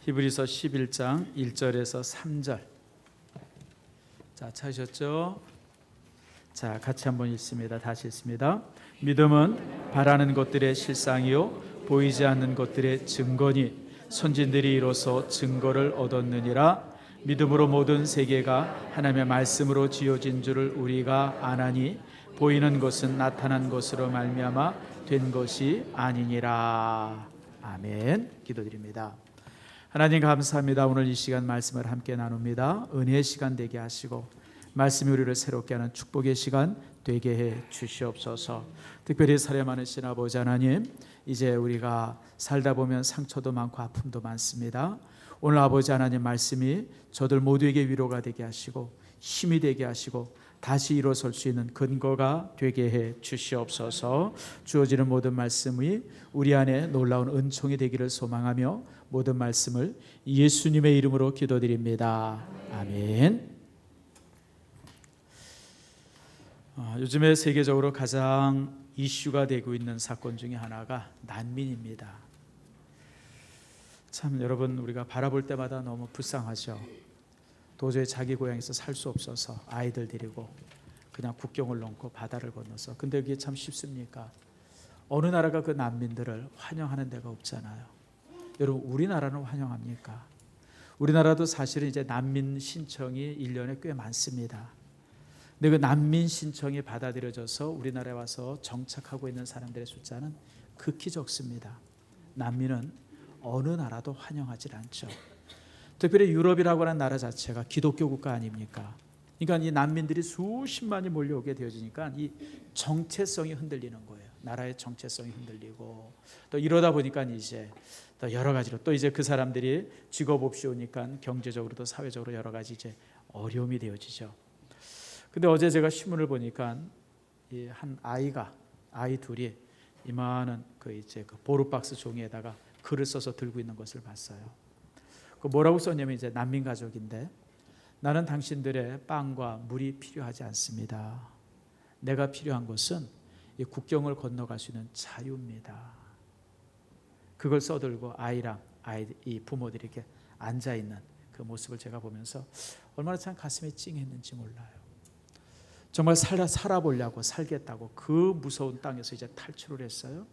히브리서 11장 1절에서 3절. 자, 찾으셨죠? 자, 같이 한번 읽습니다. 다시 읽습니다. 믿음은 바라는 것들의 실상이요 보이지 않는 것들의 증거니 선진들이 이로써 증거를 얻었느니라. 믿음으로 모든 세계가 하나님의 말씀으로 지어진 줄을 우리가 아나니 보이는 것은 나타난 것으로 말미암아 된 것이 아니니라. 아멘. 기도드립니다. 하나님 감사합니다. 오늘 이 시간 말씀을 함께 나눕니다. 은혜의 시간 되게 하시고 말씀이 우리를 새롭게 하는 축복의 시간 되게 해 주시옵소서. 특별히 사례 많으신 아버지 하나님, 이제 우리가 살다 보면 상처도 많고 아픔도 많습니다. 오늘 아버지 하나님 말씀이 저들 모두에게 위로가 되게 하시고 힘이 되게 하시고 다시 일어설 수 있는 근거가 되게 해 주시옵소서. 주어지는 모든 말씀이 우리 안에 놀라운 은총이 되기를 소망하며 모든 말씀을 예수님의 이름으로 기도드립니다. 아멘. 요즘에 세계적으로 가장 이슈가 되고 있는 사건 중에 하나가 난민입니다. 참 여러분, 우리가 바라볼 때마다 너무 불쌍하죠. 도저히 자기 고향에서 살 수 없어서 아이들 데리고 그냥 국경을 넘고 바다를 건너서. 근데 그게 참 쉽습니까? 어느 나라가 그 난민들을 환영하는 데가 없잖아요. 여러분, 우리나라는 환영합니까? 우리나라도 사실은 이제 난민 신청이 1년에 꽤 많습니다. 근데 그 난민 신청이 받아들여져서 우리나라에 와서 정착하고 있는 사람들의 숫자는 극히 적습니다. 난민은 어느 나라도 환영하지 않죠. 특별히 유럽이라고 하는 나라 자체가 기독교 국가 아닙니까? 그러니까 이 난민들이 수십만이 몰려오게 되어지니까 이 정체성이 흔들리는 거예요. 나라의 정체성이 흔들리고, 또 이러다 보니까 이제 또 여러 가지로 또 이제 그 사람들이 직업 없이 오니까 경제적으로도 사회적으로 여러 가지 이제 어려움이 되어지죠. 근데 어제 제가 신문을 보니까 이 한 아이 둘이 이만한 그 보루박스 종이에다가 글을 써서 들고 있는 것을 봤어요. 그 뭐라고 썼냐면 이제 난민 가족인데, 나는 당신들의 빵과 물이 필요하지 않습니다. 내가 필요한 것은 이 국경을 건너갈 수 있는 자유입니다. 그걸 써들고 이 부모들이 이렇게 앉아 있는 그 모습을 제가 보면서 얼마나 참 가슴에 찡했는지 몰라요. 정말 살아보려고 살겠다고 그 무서운 땅에서 이제 탈출을 했어요.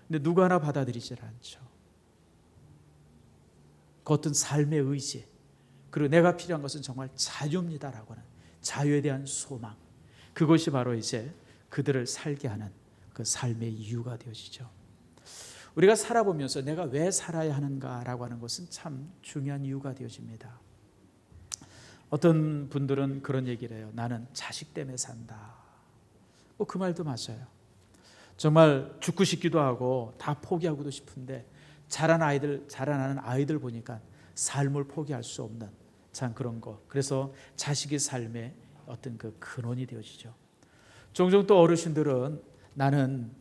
근데 누구 하나 받아들이질 않죠. 그 어떤 삶의 의지, 그리고 내가 필요한 것은 정말 자유입니다라고 하는 자유에 대한 소망, 그것이 바로 이제 그들을 살게 하는 그 삶의 이유가 되어지죠. 우리가 살아보면서 내가 왜 살아야 하는가라고 하는 것은 참 중요한 이유가 되어집니다. 어떤 분들은 그런 얘기를 해요. 나는 자식 때문에 산다. 그 말도 맞아요. 정말 죽고 싶기도 하고 다 포기하고도 싶은데 자라나는 아이들 보니까 삶을 포기할 수 없는 참 그런 거. 그래서 자식의 삶의 어떤 그 근원이 되어지죠. 종종 또 어르신들은 나는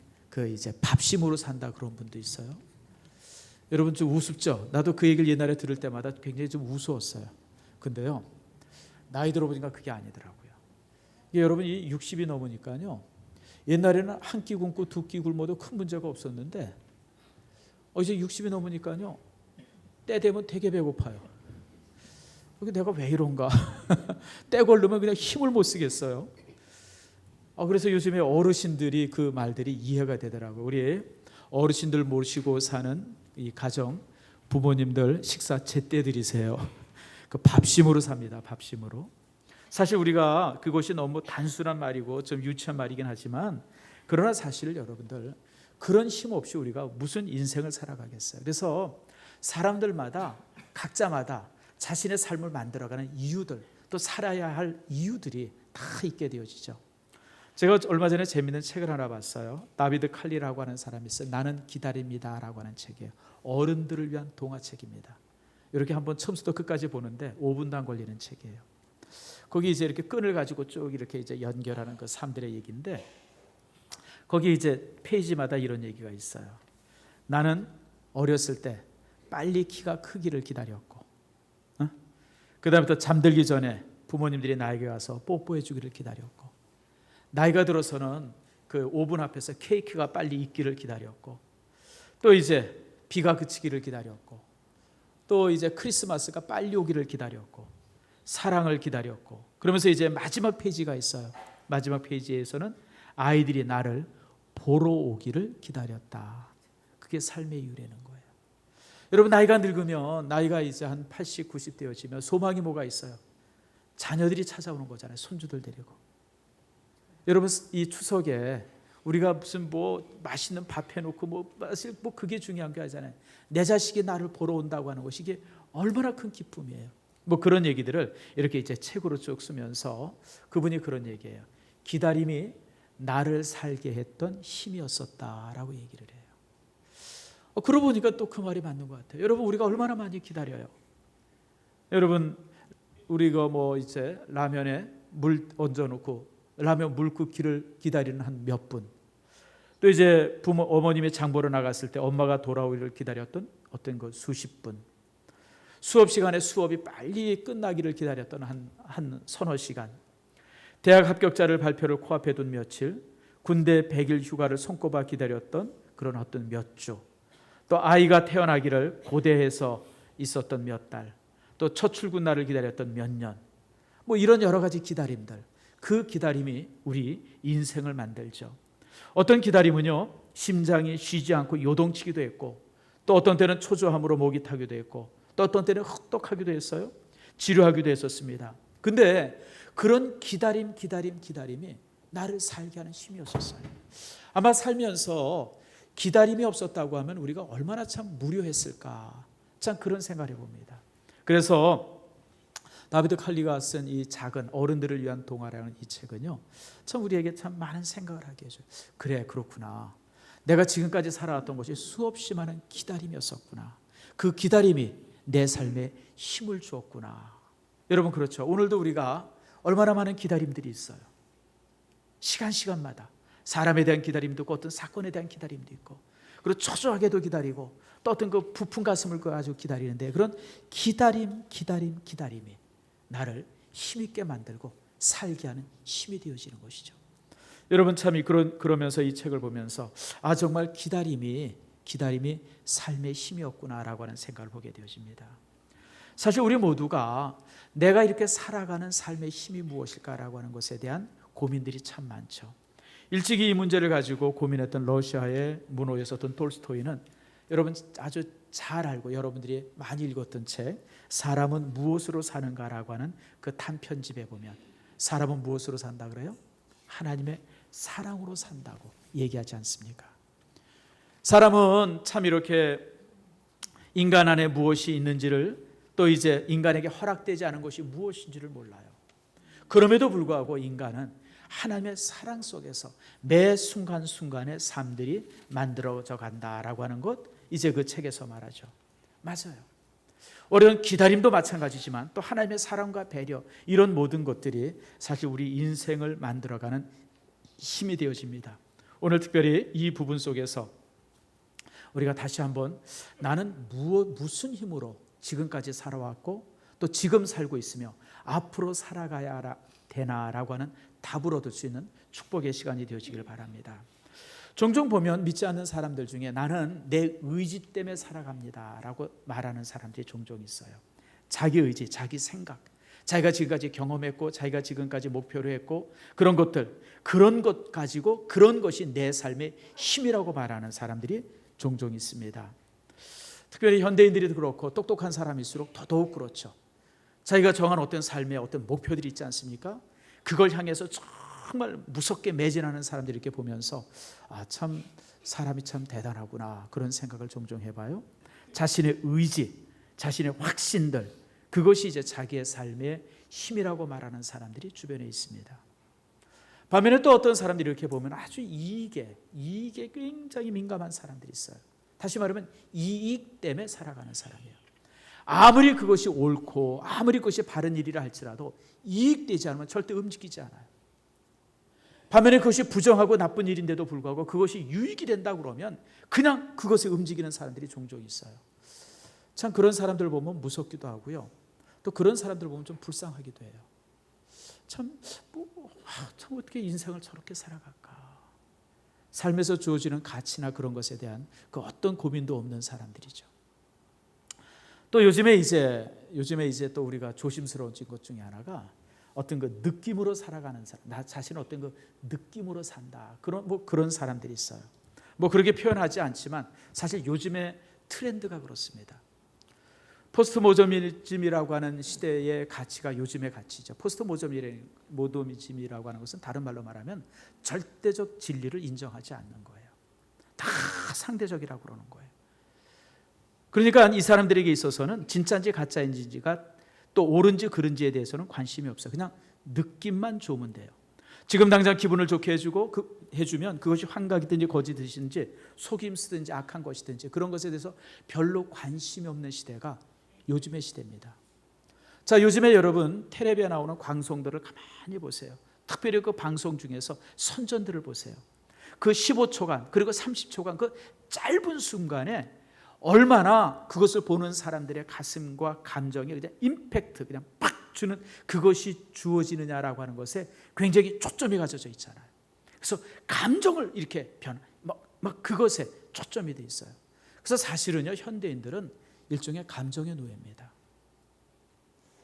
이제 밥심으로 산다, 그런 분도 있어요. 여러분 좀 우습죠? 나도 그 얘기를 옛날에 들을 때마다 굉장히 좀 우스웠어요. 근데요, 나이 들어보니까 그게 아니더라고요. 이게 여러분, 이 60이 넘으니까요, 옛날에는 한 끼 굶고 두 끼 굶어도 큰 문제가 없었는데 이제 60이 넘으니까요, 때 되면 되게 배고파요. 내가 왜 이런가? 때 걸르면 그냥 힘을 못 쓰겠어요. 그래서 요즘에 어르신들이 그 말들이 이해가 되더라고요. 우리 어르신들 모시고 사는 이 가정 부모님들 식사 제때 드리세요. 그 밥심으로 삽니다. 밥심으로. 사실 우리가 그것이 너무 단순한 말이고 좀 유치한 말이긴 하지만, 그러나 사실 여러분들, 그런 힘 없이 우리가 무슨 인생을 살아가겠어요. 그래서 사람들마다 각자마다 자신의 삶을 만들어가는 이유들, 또 살아야 할 이유들이 다 있게 되어지죠. 제가 얼마 전에 재미있는 책을 하나 봤어요. 다비드 칼리라고 하는 사람이 있어요. 나는 기다립니다라고 하는 책이에요. 어른들을 위한 동화책입니다. 이렇게 한번 처음부터 끝까지 보는데 5분도 안 걸리는 책이에요. 거기 이제 이렇게 끈을 가지고 쭉 이렇게 이제 연결하는 그 사람들의 얘기인데, 거기 이제 페이지마다 이런 얘기가 있어요. 나는 어렸을 때 빨리 키가 크기를 기다렸고, 그 다음부터 잠들기 전에 부모님들이 나에게 와서 뽀뽀해 주기를 기다렸고, 나이가 들어서는 그 오븐 앞에서 케이크가 빨리 익기를 기다렸고, 또 이제 비가 그치기를 기다렸고, 또 이제 크리스마스가 빨리 오기를 기다렸고 사랑을 기다렸고 그러면서 이제 마지막 페이지가 있어요. 마지막 페이지에서는 아이들이 나를 보러 오기를 기다렸다. 그게 삶의 이유라는 거예요. 여러분 나이가 늙으면 나이가 이제 한 80, 90 되어지면 소망이 뭐가 있어요? 자녀들이 찾아오는 거잖아요. 손주들 데리고. 여러분 이 추석에 우리가 무슨 뭐 맛있는 밥 해놓고 사실 그게 중요한 게 아니잖아요. 내 자식이 나를 보러 온다고 하는 것이 이게 얼마나 큰 기쁨이에요. 그런 얘기들을 이렇게 이제 책으로 쭉 쓰면서 그분이 그런 얘기예요. 기다림이 나를 살게 했던 힘이었었다라고 얘기를 해요. 그러고 보니까 또 그 말이 맞는 것 같아요. 여러분 우리가 얼마나 많이 기다려요. 여러분 우리가 이제 라면에 물 얹어놓고 라면 물 끓기를 기다리는 한 몇 분, 또 이제 어머님이 장 보러 나갔을 때 엄마가 돌아오기를 기다렸던 어떤 그 수십 분, 수업 시간에 수업이 빨리 끝나기를 기다렸던 한 서너 시간, 대학 합격자를 발표를 코앞에 둔 며칠, 군대 100일 휴가를 손꼽아 기다렸던 그런 어떤 몇 주, 또 아이가 태어나기를 고대해서 있었던 몇 달, 또 첫 출근 날을 기다렸던 몇 년, 이런 여러 가지 기다림들, 그 기다림이 우리 인생을 만들죠. 어떤 기다림은요 심장이 쉬지 않고 요동치기도 했고, 또 어떤 때는 초조함으로 목이 타기도 했고, 또 어떤 때는 흑독하기도 했어요. 지루하기도 했었습니다. 근데 그런 기다림이 나를 살게 하는 힘이었었어요. 아마 살면서 기다림이 없었다고 하면 우리가 얼마나 참 무료했을까, 참 그런 생각을 해봅니다. 그래서 다비드 칼리가 쓴 이 작은 어른들을 위한 동화라는 이 책은요 참 우리에게 참 많은 생각을 하게 해줘요. 그래, 그렇구나. 내가 지금까지 살아왔던 것이 수없이 많은 기다림이었었구나. 그 기다림이 내 삶에 힘을 주었구나. 여러분 그렇죠. 오늘도 우리가 얼마나 많은 기다림들이 있어요. 시간마다 사람에 대한 기다림도 있고, 어떤 사건에 대한 기다림도 있고, 그리고 초조하게도 기다리고, 또 어떤 그 부푼 가슴을 가지고 기다리는데, 그런 기다림이 나를 힘있게 만들고 살게 하는 힘이 되어지는 것이죠. 여러분 참 그러면서 이 책을 보면서 정말 기다림이 삶의 힘이었구나라고 하는 생각을 보게 되어집니다. 사실 우리 모두가 내가 이렇게 살아가는 삶의 힘이 무엇일까라고 하는 것에 대한 고민들이 참 많죠. 일찍이 이 문제를 가지고 고민했던 러시아의 문호였었던 톨스토이는 여러분 아주 잘 알고 여러분들이 많이 읽었던 책 사람은 무엇으로 사는가라고 하는 그 단편집에 보면 사람은 무엇으로 산다 그래요? 하나님의 사랑으로 산다고 얘기하지 않습니까? 사람은 참 이렇게 인간 안에 무엇이 있는지를, 또 이제 인간에게 허락되지 않은 것이 무엇인지를 몰라요. 그럼에도 불구하고 인간은 하나님의 사랑 속에서 매 순간순간의 삶들이 만들어져 간다라고 하는 것, 이제 그 책에서 말하죠. 맞아요. 어려운 기다림도 마찬가지지만 또 하나님의 사랑과 배려, 이런 모든 것들이 사실 우리 인생을 만들어가는 힘이 되어집니다. 오늘 특별히 이 부분 속에서 우리가 다시 한번 나는 무슨 힘으로 지금까지 살아왔고 또 지금 살고 있으며 앞으로 살아가야 되나라고 하는 답을 얻을 수 있는 축복의 시간이 되어지길 바랍니다. 종종 보면 믿지 않는 사람들 중에 나는 내 의지 때문에 살아갑니다 라고 말하는 사람들이 종종 있어요. 자기 의지, 자기 생각, 자기가 지금까지 경험했고 자기가 지금까지 목표로 했고 그런 것 가지고 그런 것이 내 삶의 힘이라고 말하는 사람들이 종종 있습니다. 특별히 현대인들이 그렇고 똑똑한 사람일수록 더더욱 그렇죠. 자기가 정한 어떤 삶의 어떤 목표들이 있지 않습니까? 그걸 향해서 정말 무섭게 매진하는 사람들을 이렇게 보면서 참 사람이 참 대단하구나, 그런 생각을 종종 해봐요. 자신의 의지, 자신의 확신들, 그것이 이제 자기의 삶의 힘이라고 말하는 사람들이 주변에 있습니다. 반면에 또 어떤 사람들이 이렇게 보면 아주 이익에 굉장히 민감한 사람들이 있어요. 다시 말하면 이익 때문에 살아가는 사람이에요. 아무리 그것이 옳고 아무리 그것이 바른 일이라 할지라도 이익되지 않으면 절대 움직이지 않아요. 반면에 그것이 부정하고 나쁜 일인데도 불구하고 그것이 유익이 된다고 그러면 그냥 그것에 움직이는 사람들이 종종 있어요. 참 그런 사람들 보면 무섭기도 하고요. 또 그런 사람들 보면 좀 불쌍하기도 해요. 참 어떻게 인생을 저렇게 살아갈까. 삶에서 주어지는 가치나 그런 것에 대한 그 어떤 고민도 없는 사람들이죠. 또 요즘에 이제 또 우리가 조심스러워진 것 중에 하나가 어떤 그 느낌으로 살아가는 사람, 나 자신은 어떤 그 느낌으로 산다. 그런 사람들이 있어요. 뭐 그렇게 표현하지 않지만 사실 요즘의 트렌드가 그렇습니다. 포스트 모더니즘이라고 하는 시대의 가치가 요즘의 가치죠. 포스트 모더니즘이라고 하는 것은 다른 말로 말하면 절대적 진리를 인정하지 않는 거예요. 다 상대적이라고 그러는 거예요. 그러니까 이 사람들에게 있어서는 진짜인지 가짜인지가 또 옳은지 그른지에 대해서는 관심이 없어요. 그냥 느낌만 좋으면 돼요. 지금 당장 기분을 좋게 해주면 그것이 환각이든지 거짓이든지 속임수든지 악한 것이든지 그런 것에 대해서 별로 관심이 없는 시대가 요즘의 시대입니다. 자, 요즘에 여러분 텔레비에 나오는 방송들을 가만히 보세요. 특별히 그 방송 중에서 선전들을 보세요. 그 15초간 그리고 30초간 그 짧은 순간에 얼마나 그것을 보는 사람들의 가슴과 감정에 그냥 임팩트, 그냥 팍 주는 그것이 주어지느냐라고 하는 것에 굉장히 초점이 가져져 있잖아요. 그래서 감정을 이렇게 막 그것에 초점이 돼 있어요. 그래서 사실은요, 현대인들은 일종의 감정의 노예입니다.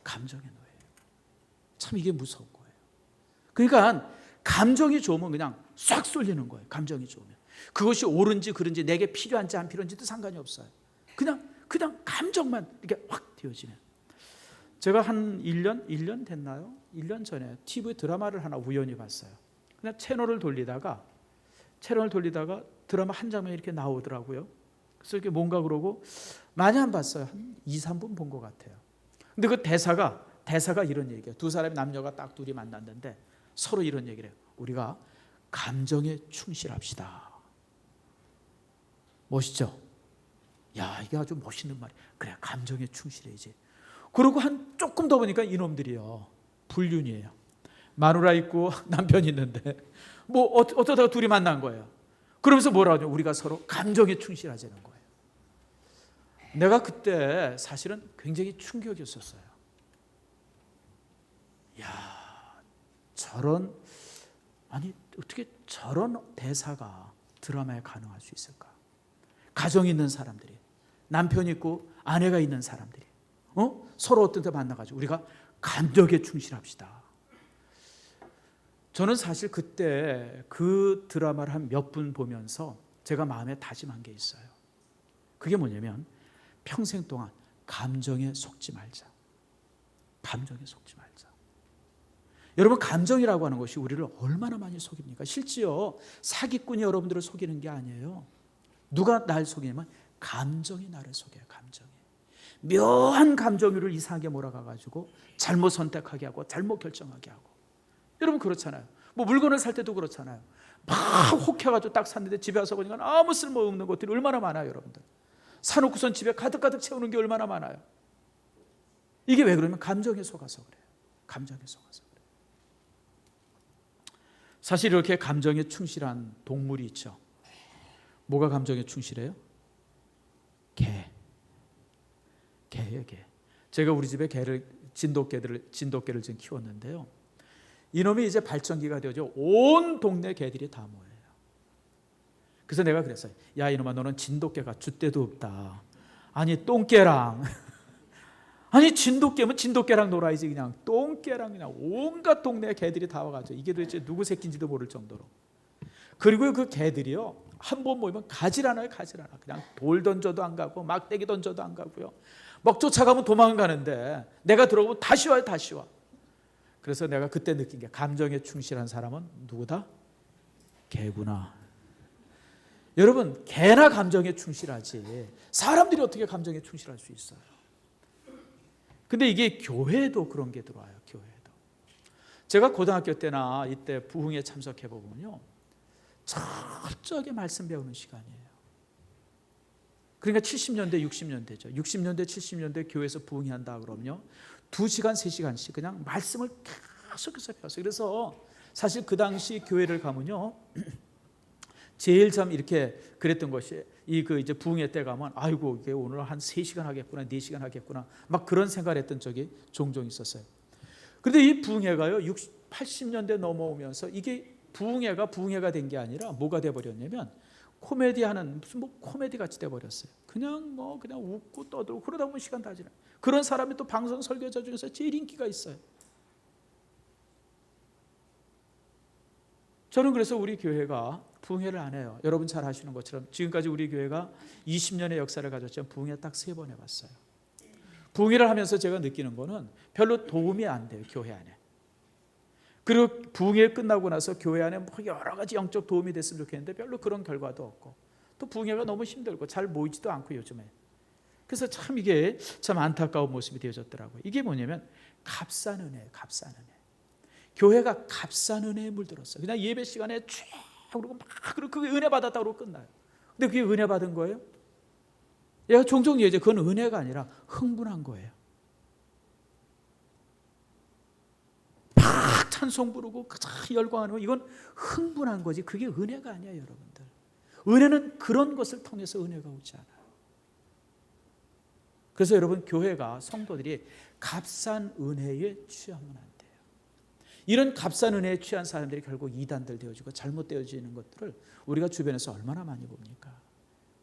감정의 노예예요. 참 이게 무서운 거예요. 그러니까 감정이 좋으면 그냥 싹 쏠리는 거예요. 감정이 좋으면. 그것이 옳은지 그른지 내게 필요한지 안 필요한지도 상관이 없어요. 그냥 감정만 이렇게 확 띄어지면. 제가 한 1년 됐나요? 1년 전에 TV 드라마를 하나 우연히 봤어요. 그냥 채널을 돌리다가 드라마 한 장면이 이렇게 나오더라고요. 그래서 이렇게 뭔가 그러고 많이 안 봤어요. 한 2, 3분 본 것 같아요. 근데 그 대사가 이런 얘기예요. 두 사람의 남녀가 딱 둘이 만났는데 서로 이런 얘기를 해요. 우리가 감정에 충실합시다. 멋있죠? 야, 이게 아주 멋있는 말이야. 그래, 감정에 충실해야지. 그리고 한 조금 더 보니까 이놈들이요, 불륜이에요. 마누라 있고 남편이 있는데 뭐 어쩌다가 둘이 만난 거예요. 그러면서 뭐라 하죠? 우리가 서로 감정에 충실하자는 거예요. 내가 그때 사실은 굉장히 충격이었어요. 야, 어떻게 저런 대사가 드라마에 가능할 수 있을까? 가정이 있는 사람들이, 남편이 있고 아내가 있는 사람들이 서로 어떤 데 만나가지고 우리가 감정에 충실합시다. 저는 사실 그때 그 드라마를 한 몇 분 보면서 제가 마음에 다짐한 게 있어요. 그게 뭐냐면 평생 동안 감정에 속지 말자. 감정에 속지 말자. 여러분, 감정이라고 하는 것이 우리를 얼마나 많이 속입니까? 실제요, 사기꾼이 여러분들을 속이는 게 아니에요. 누가 날 속이냐면 감정이 나를 속여요. 감정이. 묘한 감정을 이상하게 몰아가가지고 잘못 선택하게 하고 잘못 결정하게 하고. 여러분 그렇잖아요. 뭐 물건을 살 때도 그렇잖아요. 막 혹해가지고 딱 샀는데 집에 와서 보니까 아무 쓸모없는 것들이 얼마나 많아요. 여러분들 사놓고선 집에 가득가득 채우는 게 얼마나 많아요. 이게 왜 그러면 감정에 속아서 그래요. 감정에 속아서 그래요. 사실 이렇게 감정에 충실한 동물이 있죠. 뭐가 감정에 충실해요? 개예요, 개. 제가 우리 집에 진돗개를 지금 키웠는데요. 이놈이 이제 발전기가 되어져 온 동네 개들이 다 모여요. 그래서 내가 그랬어요. 야, 이놈아, 너는 진돗개가 줏대도 없다. 아니 똥개랑 아니 진돗개면 진돗개랑 놀아야지. 그냥 똥개랑 그냥 온갖 동네 개들이 다 와가지고 이게 도대체 누구 새끼인지도 모를 정도로. 그리고 그 개들이요, 한 번 모이면 가질 않아요. 그냥 돌 던져도 안 가고 막대기 던져도 안 가고요. 막 쫓아가면 도망가는데 내가 들어오면 다시 와요. 그래서 내가 그때 느낀 게 감정에 충실한 사람은 누구다? 개구나. 여러분, 개나 감정에 충실하지 사람들이 어떻게 감정에 충실할 수 있어요? 근데 이게 교회도 그런 게 들어와요. 교회도. 제가 고등학교 때나 이때 부흥에 참석해 보면요, 철저하게 말씀 배우는 시간이에요. 그러니까 70년대 60년대죠. 60년대 70년대 교회에서 부흥이 한다 그러면요, 2시간 3시간씩 그냥 말씀을 계속해서 배웠어요. 그래서 사실 그 당시 교회를 가면요, 제일 참 이렇게 그랬던 것이 이제 부흥회 때 가면 아이고 이게 오늘 한 3시간 하겠구나 4시간 하겠구나 막 그런 생각을 했던 적이 종종 있었어요. 그런데 이 부흥회가요 80년대 넘어오면서 이게 부흥회가 된 게 아니라 뭐가 돼버렸냐면 코미디하는 무슨 뭐 코미디 같이 돼 버렸어요. 그냥 웃고 떠들고 그러다 보면 시간 다 지나. 그런 사람이 또 방송 설교자 중에서 제일 인기가 있어요. 저는 그래서 우리 교회가 부흥회를 안 해요. 여러분 잘 아시는 것처럼 지금까지 우리 교회가 20년의 역사를 가졌지만 부흥회 딱 3번 해봤어요. 부흥회를 하면서 제가 느끼는 거는 별로 도움이 안 돼요, 교회 안에. 그리고 부흥회 끝나고 나서 교회 안에 뭐 여러 가지 영적 도움이 됐으면 좋겠는데 별로 그런 결과도 없고, 또 부흥회가 너무 힘들고 잘 모이지도 않고 요즘에. 그래서 참 이게 참 안타까운 모습이 되어졌더라고요. 이게 뭐냐면 값싼 은혜예요, 값싼 은혜. 교회가 값싼 은혜에 물들었어요. 그냥 예배 시간에 쭉 그러고 막 그리고 은혜 받았다 그러고 끝나요. 근데 그게 은혜 받은 거예요? 얘가 종종 얘기하죠. 그건 은혜가 아니라 흥분한 거예요. 막 찬송 부르고 열광하는 거, 이건 흥분한 거지 그게 은혜가 아니야, 여러분들. 은혜는 그런 것을 통해서 은혜가 오지 않아요. 그래서 여러분, 교회가, 성도들이 값싼 은혜에 취하면 안 돼요. 이런 값싼 은혜에 취한 사람들이 결국 이단들 되어지고 잘못되어지는 것들을 우리가 주변에서 얼마나 많이 봅니까?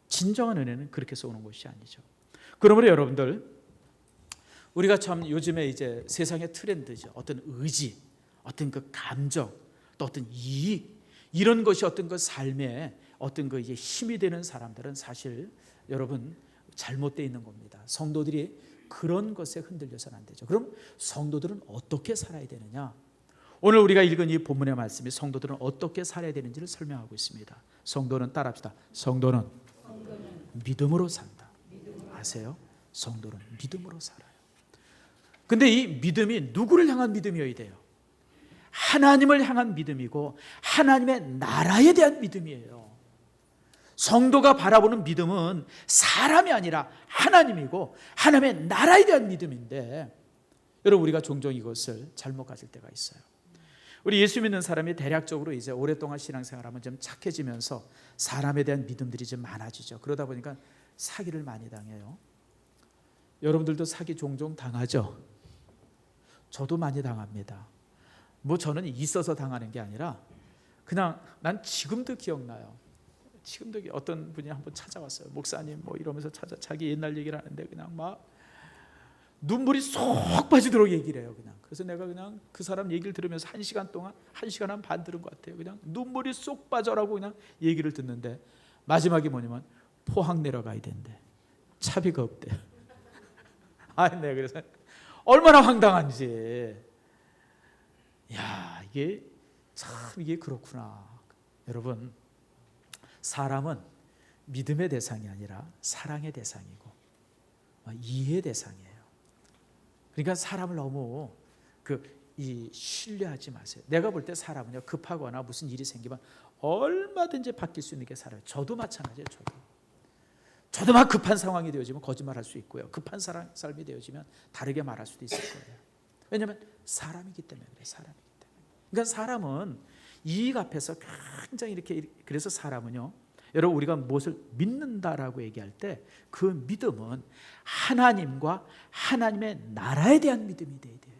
진정한 은혜는 그렇게 해서 오는 것이 아니죠. 그러므로 여러분들, 우리가 참 요즘에 이제 세상의 트렌드죠. 어떤 의지, 어떤 그 감정, 또 어떤 이익, 이런 것이 어떤 그 삶에 어떤 그 이제 힘이 되는 사람들은 사실 여러분 잘못되어 있는 겁니다. 성도들이 그런 것에 흔들려서는 안 되죠. 그럼 성도들은 어떻게 살아야 되느냐? 오늘 우리가 읽은 이 본문의 말씀이 성도들은 어떻게 살아야 되는지를 설명하고 있습니다. 성도는 따라합시다. 성도는 믿음으로 산다. 아세요? 성도는 믿음으로 살아요. 근데 이 믿음이 누구를 향한 믿음이어야 돼요? 하나님을 향한 믿음이고 하나님의 나라에 대한 믿음이에요. 성도가 바라보는 믿음은 사람이 아니라 하나님이고 하나님의 나라에 대한 믿음인데, 여러분 우리가 종종 이것을 잘못 가질 때가 있어요. 우리 예수 믿는 사람이 대략적으로 이제 오랫동안 신앙생활하면 좀 착해지면서 사람에 대한 믿음들이 좀 많아지죠. 그러다 보니까 사기를 많이 당해요. 여러분들도 사기 종종 당하죠? 저도 많이 당합니다. 뭐 저는 있어서 당하는 게 아니라 그냥 난 지금도 기억나요. 지금도 어떤 분이 한번 찾아왔어요. 목사님 뭐 이러면서 자기 옛날 얘기를 하는데 그냥 막 눈물이 쏙 빠지도록 얘기를 해요. 그냥. 그래서 내가 그냥 그 사람 얘기를 들으면서 1시간 동안 1시간 한 반 들은 것 같아요. 그냥 눈물이 쏙 빠져라고 그냥 얘기를 듣는데 마지막이 뭐냐면 포항 내려가야 된대. 차비가 없대. 아니 내가 그래서 얼마나 황당한지. 야, 이게 참 이게 그렇구나. 여러분, 사람은 믿음의 대상이 아니라 사랑의 대상이고 이해의 대상이에요. 그러니까 사람을 너무 신뢰하지 마세요. 내가 볼 때 사람은요, 급하거나 무슨 일이 생기면 얼마든지 바뀔 수 있는 게 살아요. 저도 마찬가지예요. 저도 막 급한 상황이 되어지면 거짓말할 수 있고요. 급한 삶이 되어지면 다르게 말할 수도 있을 거예요. 왜냐하면 사람이기 때문에 그래요. 사람이기 때문에. 그러니까 사람은 이익 앞에서 굉장히 이렇게, 그래서 사람은요, 여러분 우리가 무엇을 믿는다라고 얘기할 때 그 믿음은 하나님과 하나님의 나라에 대한 믿음이 돼야 돼요.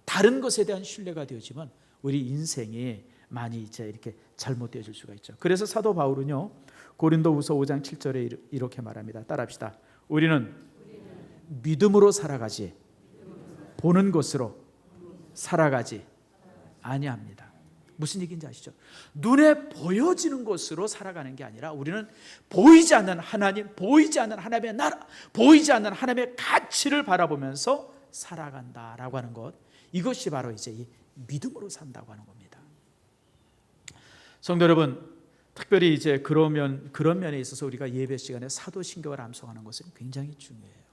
다른 것에 대한 신뢰가 되어지면 우리 인생이 많이 이제 이렇게 잘못되어질 수가 있죠. 그래서 사도 바울은요, 고린도후서 5장 7절에 이렇게 말합니다. 따라합시다. 우리는 믿음으로 살아가지 보는 것으로 살아가지 아니합니다. 무슨 얘기인지 아시죠? 눈에 보여지는 것으로 살아가는 게 아니라 우리는 보이지 않는 하나님, 보이지 않는 하나님의 나라, 보이지 않는 하나님의 가치를 바라보면서 살아간다라고 하는 것, 이것이 바로 이제 이 믿음으로 산다고 하는 겁니다. 성도 여러분, 특별히 이제 그런 면에 있어서 우리가 예배 시간에 사도신경을 암송하는 것은 굉장히 중요해요.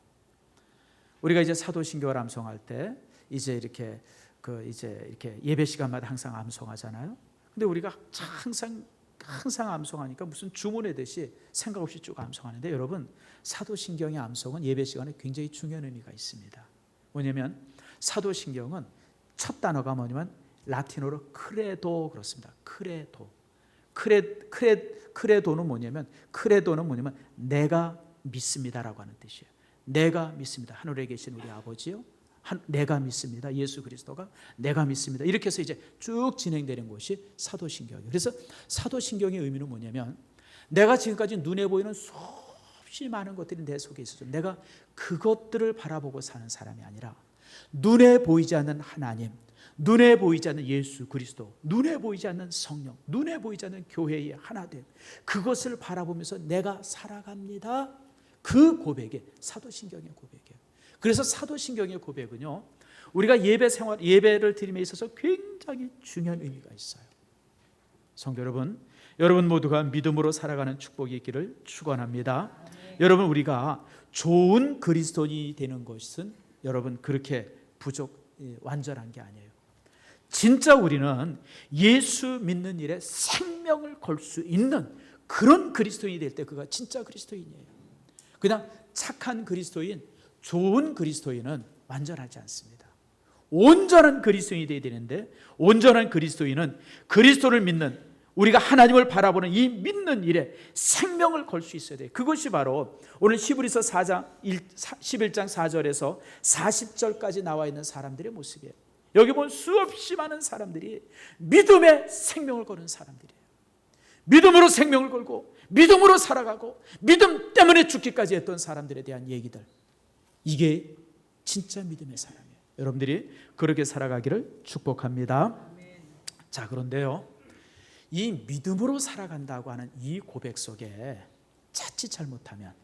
우리가 이제 사도신경을 암송할 때 이제 이렇게 이렇게 예배 시간마다 항상 암송하잖아요. 근데 우리가 항상 암송하니까 무슨 주문하듯이 생각 없이 쭉 암송하는데, 여러분 사도신경의 암송은 예배 시간에 굉장히 중요한 의미가 있습니다. 뭐냐면 사도신경은 첫 단어가 뭐냐면 라틴어로 크레도 그렇습니다. 크레도는 뭐냐면 내가 믿습니다라고 하는 뜻이에요. 내가 믿습니다. 하늘에 계신 우리 아버지요, 내가 믿습니다. 예수 그리스도가 내가 믿습니다. 이렇게 해서 이제 쭉 진행되는 것이 사도신경이에요. 그래서 사도신경의 의미는 뭐냐면 내가 지금까지 눈에 보이는 수없이 많은 것들이 내 속에 있어서 내가 그것들을 바라보고 사는 사람이 아니라 눈에 보이지 않는 하나님, 눈에 보이지 않는 예수 그리스도, 눈에 보이지 않는 성령, 눈에 보이지 않는 교회의 하나됨, 그것을 바라보면서 내가 살아갑니다. 그 고백이 사도신경의 고백이에요. 그래서 사도신경의 고백은요, 우리가 예배를 드림에 있어서 굉장히 중요한 의미가 있어요. 성도 여러분, 여러분 모두가 믿음으로 살아가는 축복이 있기를 축원합니다. 여러분, 우리가 좋은 그리스도인이 되는 것은 여러분 그렇게 완전한 게 아니에요. 진짜 우리는 예수 믿는 일에 생명을 걸 수 있는 그런 그리스도인이 될 때 그가 진짜 그리스도인이에요. 그냥 착한 그리스도인, 좋은 그리스도인은 완전하지 않습니다. 온전한 그리스도인이 되어야 되는데, 온전한 그리스도인은 그리스도를 믿는, 우리가 하나님을 바라보는 이 믿는 일에 생명을 걸 수 있어야 돼요. 그것이 바로 오늘 히브리서 11장 4절에서 40절까지 나와 있는 사람들의 모습이에요. 여기 보면 수없이 많은 사람들이 믿음에 생명을 거는 사람들이에요. 믿음으로 생명을 걸고 믿음으로 살아가고 믿음 때문에 죽기까지 했던 사람들에 대한 얘기들, 이게 진짜 믿음의 사람이에요. 여러분들이 그렇게 살아가기를 축복합니다. 자, 그런데요, 이 믿음으로 살아간다고 하는 이 고백 속에 자칫 잘못하면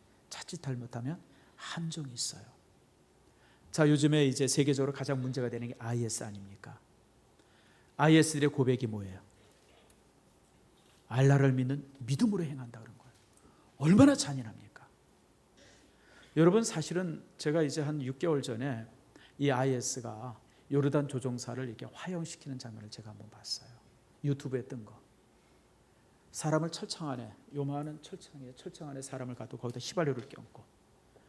함정이 있어요. 자, 요즘에 이제 세계적으로 가장 문제가 되는 게 IS 아닙니까? IS들의 고백이 뭐예요? 알라를 믿는 믿음으로 행한다 그런 거예요. 얼마나 잔인합니까? 여러분, 사실은 제가 이제 한 6개월 전에 이 IS가 요르단 조종사를 이렇게 화형시키는 장면을 제가 한번 봤어요. 유튜브에 뜬 거. 사람을 철창 안에, 요만한 철창 안에 사람을 가두고 거기다 휘발유를 껴안고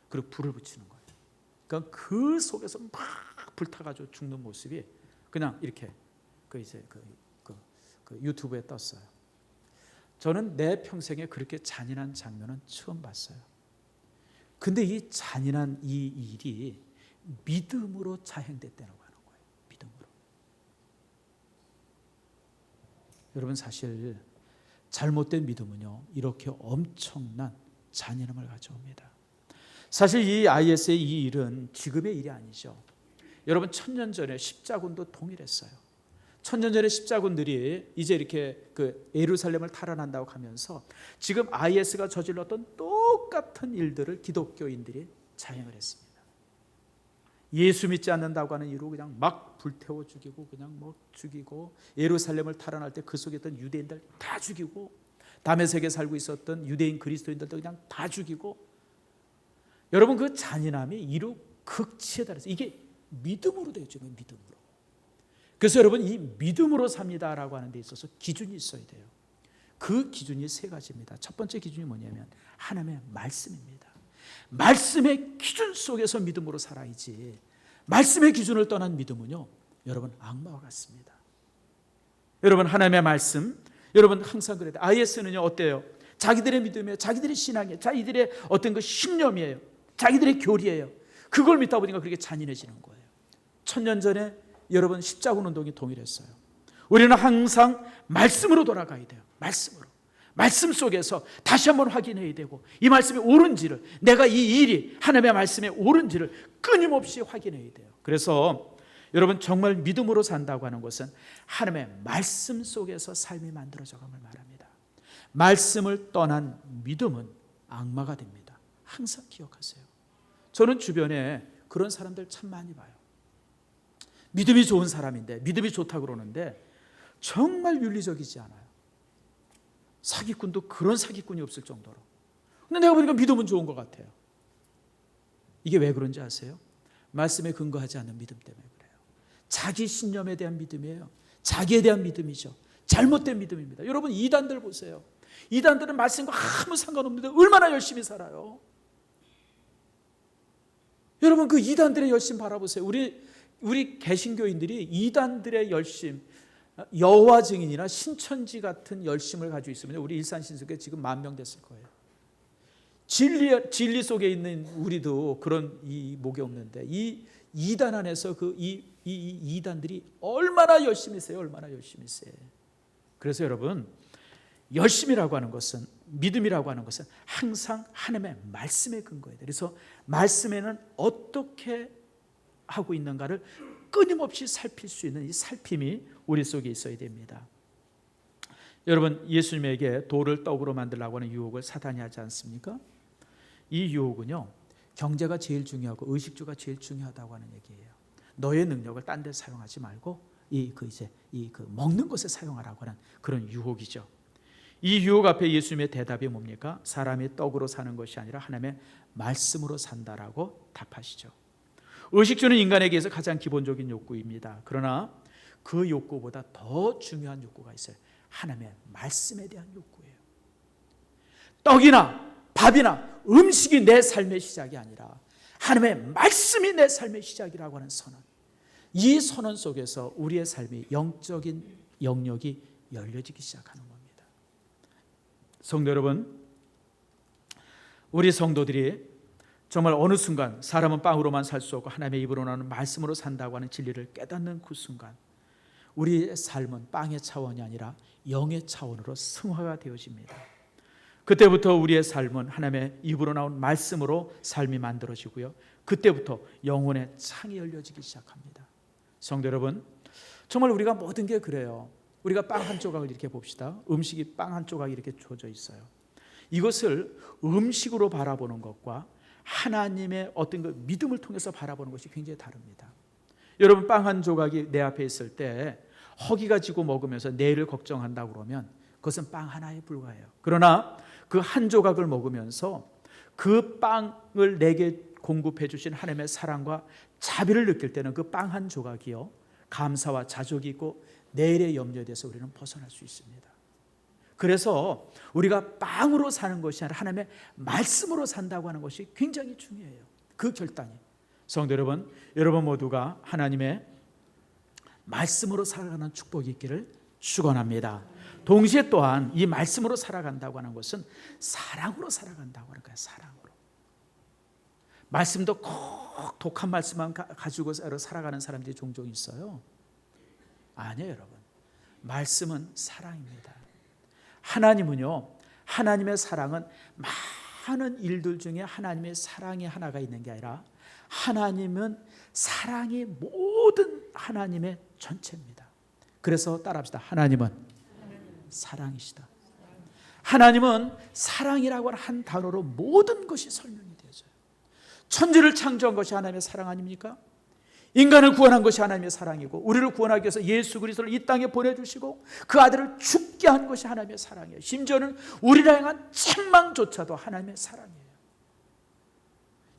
그리고 불을 붙이는 거예요. 그러니까 그 속에서 막 불타가지고 죽는 모습이 그냥 이렇게 그 유튜브에 떴어요. 저는 내 평생에 그렇게 잔인한 장면은 처음 봤어요. 근데 이 잔인한 이 일이 믿음으로 자행됐다고 하는 거예요. 믿음으로. 여러분, 사실 잘못된 믿음은요, 이렇게 엄청난 잔인함을 가져옵니다. 사실 이 IS의 이 일은 지금의 일이 아니죠. 여러분, 1000년 전에 십자군도 동일했어요. 1000년 전에 십자군들이 이제 이렇게 그 예루살렘을 탈환한다고 하면서 지금 IS가 저질렀던 똑같은 일들을 기독교인들이 자행을 했습니다. 예수 믿지 않는다고 하는 이유로 그냥 막 불태워 죽이고, 그냥 뭐 죽이고, 예루살렘을 탈환할 때 그 속에 있던 유대인들 다 죽이고, 다메섹에 살고 있었던 유대인 그리스도인들도 그냥 다 죽이고. 여러분, 그 잔인함이 이루 극치에 달해서 이게 믿음으로 되죠. 믿음으로. 그래서 여러분, 이 믿음으로 삽니다라고 하는 데 있어서 기준이 있어야 돼요. 그 기준이 세 가지입니다. 첫 번째 기준이 뭐냐면 하나님의 말씀입니다. 말씀의 기준 속에서 믿음으로 살아야지, 말씀의 기준을 떠난 믿음은요, 여러분, 악마와 같습니다. 여러분, 하나님의 말씀, 여러분 항상 그래요. IS는요 어때요? 자기들의 믿음이에요. 자기들의 신앙이에요. 자기들의 어떤 그 신념이에요. 자기들의 교리예요. 그걸 믿다 보니까 그렇게 잔인해지는 거예요. 1000년 전에 여러분 십자군 운동이 동일했어요. 우리는 항상 말씀으로 돌아가야 돼요. 말씀으로. 말씀 속에서 다시 한번 확인해야 되고, 이 말씀이 옳은지를, 내가 이 일이 하나님의 말씀에 옳은지를 끊임없이 확인해야 돼요. 그래서 여러분, 정말 믿음으로 산다고 하는 것은 하나님의 말씀 속에서 삶이 만들어져감을 말합니다. 말씀을 떠난 믿음은 악마가 됩니다. 항상 기억하세요. 저는 주변에 그런 사람들 참 많이 봐요. 믿음이 좋은 사람인데, 믿음이 좋다고 그러는데 정말 윤리적이지 않아요. 사기꾼도 그런 사기꾼이 없을 정도로. 근데 내가 보니까 믿음은 좋은 것 같아요. 이게 왜 그런지 아세요? 말씀에 근거하지 않는 믿음 때문에 그래요. 자기 신념에 대한 믿음이에요. 자기에 대한 믿음이죠. 잘못된 믿음입니다. 여러분, 이단들 보세요. 이단들은 말씀과 아무 상관없는데 얼마나 열심히 살아요. 여러분, 그 이단들의 열심 바라보세요. 우리 개신교인들이 이단들의 열심, 여호와 증인이나 신천지 같은 열심을 가지고 있으면 우리 일산신속에 지금 10,000명 됐을 거예요. 진리 속에 있는 우리도 그런 이 목이 없는데, 이 이단 안에서 이 이단들이 얼마나 열심히 했어요. 얼마나 열심히 했어요. 그래서 여러분, 열심이라고 하는 것은, 믿음이라고 하는 것은 항상 하나님의 말씀에 근거해야 돼. 그래서 말씀에는 어떻게 하고 있는가를 끊임없이 살필 수 있는 이 살핌이 우리 속에 있어야 됩니다. 여러분, 예수님에게 돌을 떡으로 만들려고 하는 유혹을 사단이 하지 않습니까? 이 유혹은요, 경제가 제일 중요하고 의식주가 제일 중요하다고 하는 얘기예요. 너의 능력을 딴 데 사용하지 말고 먹는 것에 사용하라고 하는 그런 유혹이죠. 이 유혹 앞에 예수님의 대답이 뭡니까? 사람이 떡으로 사는 것이 아니라 하나님의 말씀으로 산다라고 답하시죠. 의식주는 인간에게서 가장 기본적인 욕구입니다. 그러나 그 욕구보다 더 중요한 욕구가 있어요. 하나님의 말씀에 대한 욕구예요. 떡이나 밥이나 음식이 내 삶의 시작이 아니라 하나님의 말씀이 내 삶의 시작이라고 하는 선언. 이 선언 속에서 우리의 삶이 영적인 영역이 열려지기 시작하는 겁니다. 성도 여러분, 우리 성도들이 정말 어느 순간 사람은 빵으로만 살 수 없고 하나님의 입으로 나오는 말씀으로 산다고 하는 진리를 깨닫는 그 순간 우리의 삶은 빵의 차원이 아니라 영의 차원으로 승화가 되어집니다. 그때부터 우리의 삶은 하나님의 입으로 나온 말씀으로 삶이 만들어지고요, 그때부터 영혼의 창이 열려지기 시작합니다. 성도 여러분, 정말 우리가 모든 게 그래요. 우리가 빵 한 조각을 이렇게 봅시다. 음식이 빵 한 조각이 이렇게 주어져 있어요. 이것을 음식으로 바라보는 것과 하나님의 어떤 그 믿음을 통해서 바라보는 것이 굉장히 다릅니다. 여러분, 빵 한 조각이 내 앞에 있을 때 허기가 지고 먹으면서 내일을 걱정한다고 그러면 그것은 빵 하나에 불과해요. 그러나 그 한 조각을 먹으면서 그 빵을 내게 공급해 주신 하나님의 사랑과 자비를 느낄 때는 그 빵 한 조각이요, 감사와 자족이 있고 내일의 염려에 대해서 우리는 벗어날 수 있습니다. 그래서 우리가 빵으로 사는 것이 아니라 하나님의 말씀으로 산다고 하는 것이 굉장히 중요해요. 그 결단이. 성도 여러분, 여러분 모두가 하나님의 말씀으로 살아가는 축복이 있기를 축원합니다. 동시에 또한 이 말씀으로 살아간다고 하는 것은 사랑으로 살아간다고 하는 거예요. 사랑으로. 말씀도 꼭 독한 말씀만 가지고 살아가는 사람들이 종종 있어요. 아니에요, 여러분. 말씀은 사랑입니다. 하나님은요, 하나님의 사랑은 많은 일들 중에 하나님의 사랑이 하나가 있는 게 아니라 하나님은 사랑이 모든 하나님의 전체입니다. 그래서 따라합시다. 하나님은 사랑이시다. 하나님은 사랑이라고 하는 한 단어로 모든 것이 설명이 되어져요. 천지를 창조한 것이 하나님의 사랑 아닙니까? 인간을 구원한 것이 하나님의 사랑이고 우리를 구원하기 위해서 예수 그리스도를 이 땅에 보내주시고 그 아들을 죽게 한 것이 하나님의 사랑이에요. 심지어는 우리를 향한 책망조차도 하나님의 사랑이에요.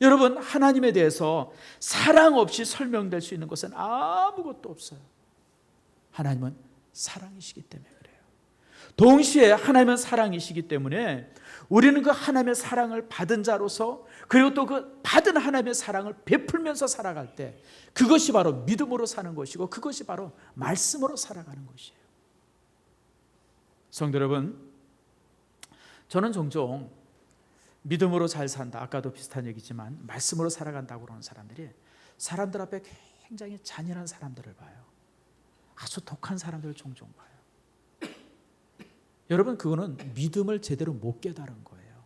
여러분, 하나님에 대해서 사랑 없이 설명될 수 있는 것은 아무것도 없어요. 하나님은 사랑이시기 때문에 그래요. 동시에 하나님은 사랑이시기 때문에 우리는 그 하나님의 사랑을 받은 자로서, 그리고 또 그 받은 하나님의 사랑을 베풀면서 살아갈 때 그것이 바로 믿음으로 사는 것이고 그것이 바로 말씀으로 살아가는 것이에요. 성도 여러분, 저는 종종 믿음으로 잘 산다, 아까도 비슷한 얘기지만 말씀으로 살아간다고 그러는 사람들이 사람들 앞에 굉장히 잔인한 사람들을 봐요. 아주 독한 사람들을 종종 봐요. 여러분, 그거는 믿음을 제대로 못 깨달은 거예요.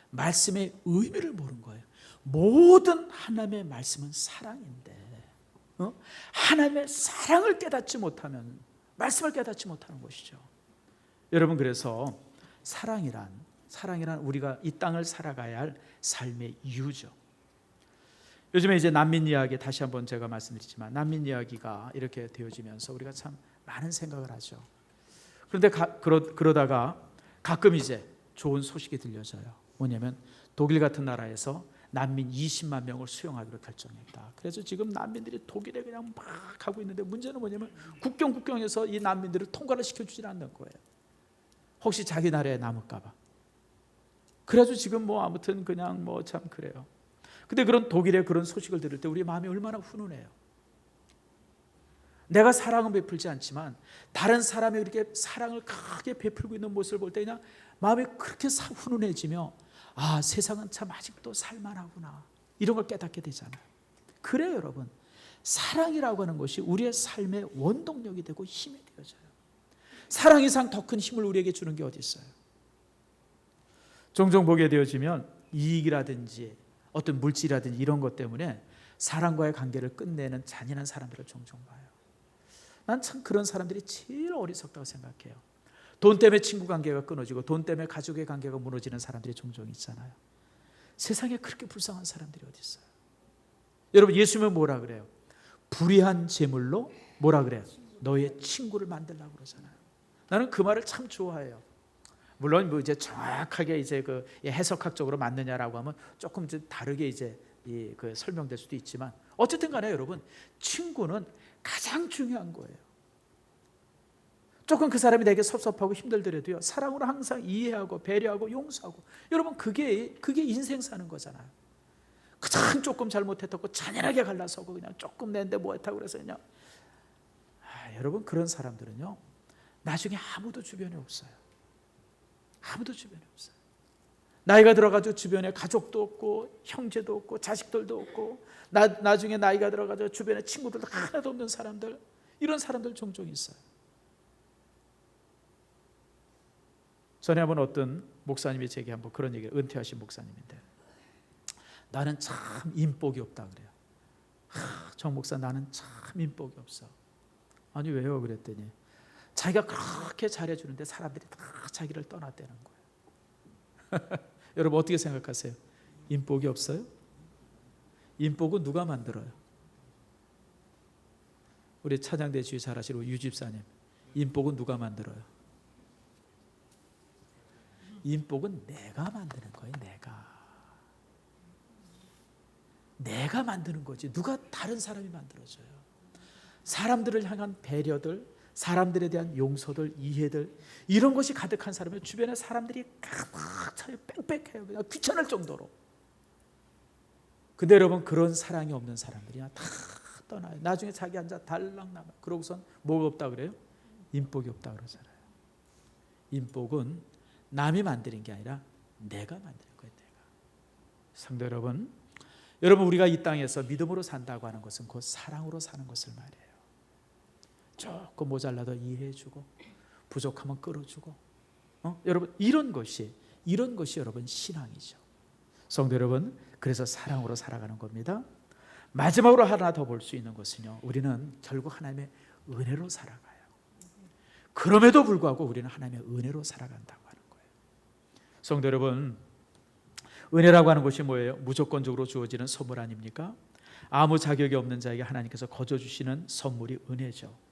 말씀의 의미를 모르는 거예요. 모든 하나님의 말씀은 사랑인데 하나님의 사랑을 깨닫지 못하면 말씀을 깨닫지 못하는 것이죠. 여러분, 그래서 사랑이란 우리가 이 땅을 살아가야 할 삶의 이유죠. 요즘에 이제 난민 이야기 다시 한번 제가 말씀드리지만 난민 이야기가 이렇게 되어지면서 우리가 참 많은 생각을 하죠. 그런데 그러다가 가끔 이제 좋은 소식이 들려져요. 뭐냐면 독일 같은 나라에서 난민 20만 명을 수용하기로 결정했다. 그래서 지금 난민들이 독일에 그냥 막 가고 있는데 문제는 뭐냐면 국경에서 이 난민들을 통과를 시켜주질 않는 거예요. 혹시 자기 나라에 남을까 봐. 그래가지고 지금 뭐 아무튼 그냥 뭐 참 그래요. 근데 그런 독일의 그런 소식을 들을 때 우리 마음이 얼마나 훈훈해요. 내가 사랑은 베풀지 않지만 다른 사람이 이렇게 사랑을 크게 베풀고 있는 모습을 볼 때 그냥 마음이 그렇게 훈훈해지며 아, 세상은 참 아직도 살만하구나, 이런 걸 깨닫게 되잖아요. 그래요, 여러분. 사랑이라고 하는 것이 우리의 삶의 원동력이 되고 힘이 되어져요. 사랑 이상 더 큰 힘을 우리에게 주는 게 어디 있어요? 종종 보게 되어지면 이익이라든지 어떤 물질이라든지 이런 것 때문에 사랑과의 관계를 끝내는 잔인한 사람들을 종종 봐요. 난 참 그런 사람들이 제일 어리석다고 생각해요. 돈 때문에 친구 관계가 끊어지고 돈 때문에 가족의 관계가 무너지는 사람들이 종종 있잖아요. 세상에 그렇게 불쌍한 사람들이 어디 있어요? 여러분, 예수님은 뭐라 그래요? 불의한 재물로 뭐라 그래요? 너의 친구를 만들라고 그러잖아요. 나는 그 말을 참 좋아해요. 물론 뭐 이제 정확하게 이제 그 해석학적으로 맞느냐라고 하면 조금 이제 다르게 이제 그 설명될 수도 있지만 어쨌든 간에 여러분, 친구는 가장 중요한 거예요. 조금 그 사람이 내게 섭섭하고 힘들더라도요, 사랑으로 항상 이해하고 배려하고 용서하고, 여러분 그게 인생 사는 거잖아요. 가장 조금 잘못했다고 잔인하게 갈라서고 그냥 조금 내는데 뭐 했다고 그래서 그냥 여러분, 그런 사람들은요 나중에 아무도 주변에 없어요. 아무도 주변에 없어요. 나이가 들어가지고 주변에 가족도 없고 형제도 없고 자식들도 없고 나중에 나이가 들어가지고 주변에 친구들도 하나도 없는 사람들, 이런 사람들 종종 있어요. 전에 한번 어떤 목사님이 제게 한번 그런 얘기를, 은퇴하신 목사님인데, 나는 참 인복이 없다 그래요. 정 목사, 나는 참 인복이 없어. 아니 왜요? 그랬더니 자기가 그렇게 잘해주는데 사람들이 다 자기를 떠났다는 거예요. 여러분 어떻게 생각하세요? 인복이 없어요? 인복은 누가 만들어요? 우리 차장대 주의 잘 아시는 유 집사님, 인복은 누가 만들어요? 인복은 내가 만드는 거예요. 내가 만드는 거지 누가 다른 사람이 만들어줘요. 사람들을 향한 배려들, 사람들에 대한 용서들, 이해들, 이런 것이 가득한 사람은 주변에 사람들이 가득 차요. 빽빽해요. 그냥 귀찮을 정도로. 근데 여러분, 그런 사랑이 없는 사람들이 다 떠나요. 나중에 자기 혼자 달랑 남아요. 그러고선 뭐가 없다 그래요? 인복이 없다 그러잖아요. 인복은 남이 만드는 게 아니라 내가 만드는 거예요. 내가. 성도 여러분, 우리가 이 땅에서 믿음으로 산다고 하는 것은 곧 사랑으로 사는 것을 말해요. 조금 모자라도 이해해주고 부족하면 끌어주고, 여러분 이런 것이 여러분 신앙이죠. 성도 여러분, 그래서 사랑으로 살아가는 겁니다. 마지막으로 하나 더 볼 수 있는 것은요, 우리는 결국 하나님의 은혜로 살아가요. 그럼에도 불구하고 우리는 하나님의 은혜로 살아간다고 하는 거예요. 성도 여러분, 은혜라고 하는 것이 뭐예요? 무조건적으로 주어지는 선물 아닙니까? 아무 자격이 없는 자에게 하나님께서 거저 주시는 선물이 은혜죠.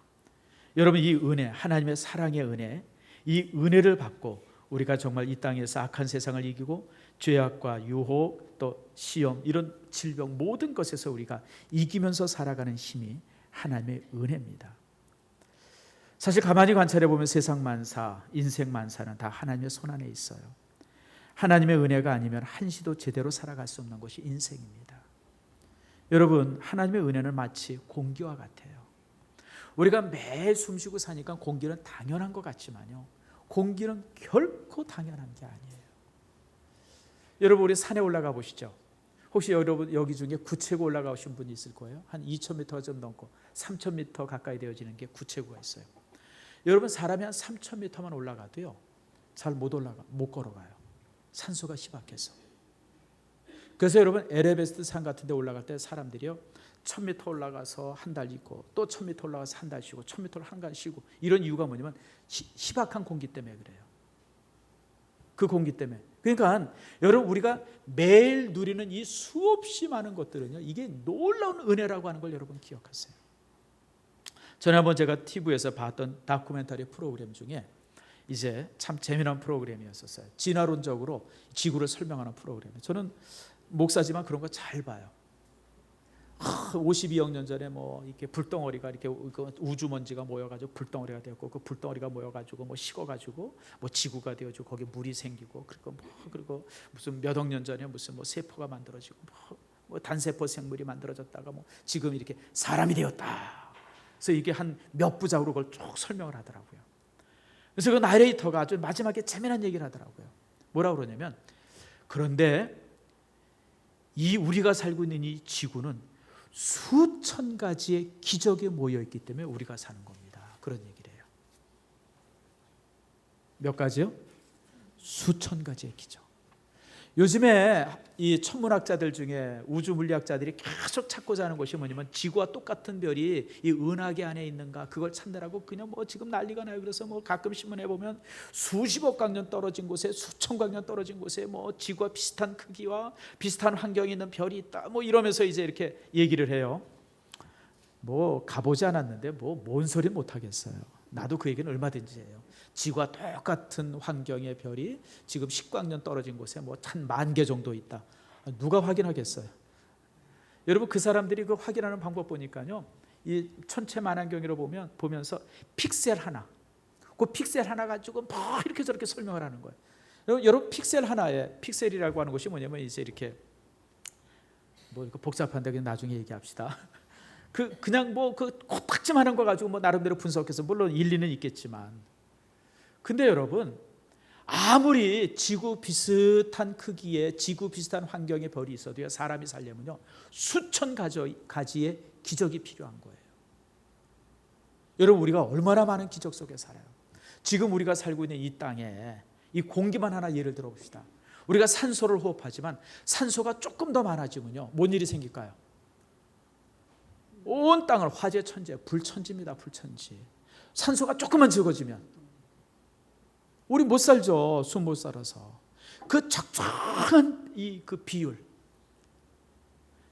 여러분, 이 은혜, 하나님의 사랑의 은혜, 이 은혜를 받고 우리가 정말 이 땅에서 악한 세상을 이기고 죄악과 유혹, 또 시험, 이런 질병, 모든 것에서 우리가 이기면서 살아가는 힘이 하나님의 은혜입니다. 사실 가만히 관찰해 보면 세상 만사, 인생 만사는 다 하나님의 손 안에 있어요. 하나님의 은혜가 아니면 한시도 제대로 살아갈 수 없는 것이 인생입니다. 여러분, 하나님의 은혜는 마치 공기와 같아요. 우리가 매일 숨쉬고 사니까 공기는 당연한 것 같지만요, 공기는 결코 당연한 게 아니에요. 여러분, 우리 산에 올라가 보시죠. 혹시 여러분 여기 중에 구체구 올라가신 분이 있을 거예요. 한 2,000m 좀 넘고 3,000m 가까이 되어지는 게 구체구가 있어요. 여러분, 사람이 한 3,000m만 올라가도요 잘 못 걸어가요. 산소가 희박해서. 그래서 여러분, 에베레스트 산 같은 데 올라갈 때 사람들이요 1,000m 올라가서 한 달 있고 또 1,000m 올라가서 한 달 쉬고 1,000m를 한 달 쉬고, 이런 이유가 뭐냐면 희박한 공기 때문에 그래요. 그 공기 때문에. 그러니까 여러분, 우리가 매일 누리는 이 수없이 많은 것들은요, 이게 놀라운 은혜라고 하는 걸 여러분 기억하세요. 전에 한번 제가 TV에서 봤던 다큐멘터리 프로그램 중에 이제 참 재미난 프로그램이었었어요. 진화론적으로 지구를 설명하는 프로그램이에요. 저는 목사지만 그런 거 잘 봐요. 52억 년 전에 뭐 이렇게 불덩어리가 이렇게 우주 먼지가 모여가지고 불덩어리가 되었고, 그 불덩어리가 모여가지고 뭐 식어가지고 뭐 지구가 되어지고 거기에 물이 생기고, 그리고 무슨 몇 억 년 전에 무슨 뭐 세포가 만들어지고 뭐 단세포 생물이 만들어졌다가 뭐 지금 이렇게 사람이 되었다. 그래서 이게 한 몇 부작으로 그걸 쭉 설명을 하더라고요. 그래서 그 나레이터가 아주 마지막에 재미난 얘기를 하더라고요. 뭐라고 그러냐면, 그런데 이 우리가 살고 있는 이 지구는 수천 가지의 기적에 모여 있기 때문에 우리가 사는 겁니다. 그런 얘기를 해요. 몇 가지요? 수천 가지의 기적. 요즘에 이 천문학자들 중에 우주 물리학자들이 계속 찾고자 하는 것이 뭐냐면 지구와 똑같은 별이 이 은하계 안에 있는가, 그걸 찾느라고 그냥 뭐 지금 난리가 나요. 그래서 뭐 가끔 신문에 보면 수십억 광년 떨어진 곳에, 수천 광년 떨어진 곳에 뭐 지구와 비슷한 크기와 비슷한 환경이 있는 별이 있다, 뭐 이러면서 이제 이렇게 얘기를 해요. 뭐 가보지 않았는데 뭐 뭔 소리 못 하겠어요. 나도 그 얘기는 얼마든지 해요. 지구와 똑같은 환경의 별이 지금 10광년 떨어진 곳에 뭐 한 10,000개 정도 있다. 누가 확인하겠어요? 여러분, 그 사람들이 그 확인하는 방법 보니까요, 이 천체 만환경으로 보면서 픽셀 하나, 그 픽셀 하나 가지고 뭐 이렇게 저렇게 설명을 하는 거예요. 여러분, 픽셀 하나에, 픽셀이라고 하는 것이 뭐냐면 이제 이렇게 뭐 복잡한데 그냥 나중에 얘기합시다. 그냥 뭐 그 코딱지만한 거 가지고 뭐 나름대로 분석해서, 물론 일리는 있겠지만, 근데 여러분, 아무리 지구 비슷한 크기의, 지구 비슷한 환경의 별이 있어도요, 사람이 살려면요 수천 가지의 기적이 필요한 거예요. 여러분, 우리가 얼마나 많은 기적 속에 살아요. 지금 우리가 살고 있는 이 땅에 이 공기만 하나 예를 들어 봅시다. 우리가 산소를 호흡하지만 산소가 조금 더 많아지면요 뭔 일이 생길까요? 온 땅을 화재 천재, 불천지입니다. 불천지. 산소가 조금만 적어지면 우리 못 살죠. 숨 못 살아서. 그 적정한 그 비율.